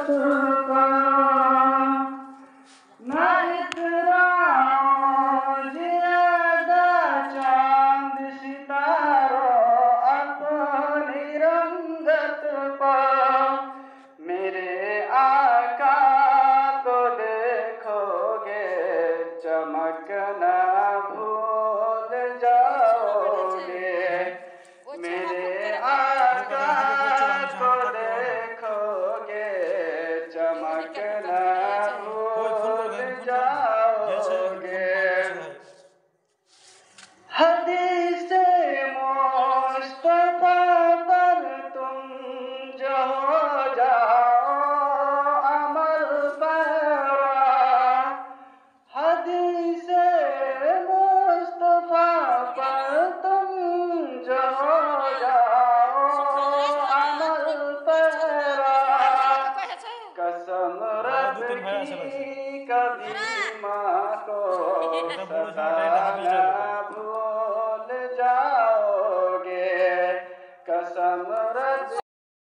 तुझको न इतराऊं जियादा चांद सितारों अपनी रंगत पर मेरे आका को देखोगे चमकना भूल जाओगे मेरे आका को देखोगे चमकना भूल जाओगे हदीसे मुस्तफा पर तुम जो हो जाओ अमल पैरा हदीसे मुस्तफा पर तुम जो हो जाओ अमल पैरा कसम रब की कभी माँ को सताना भूल जाओगे कसम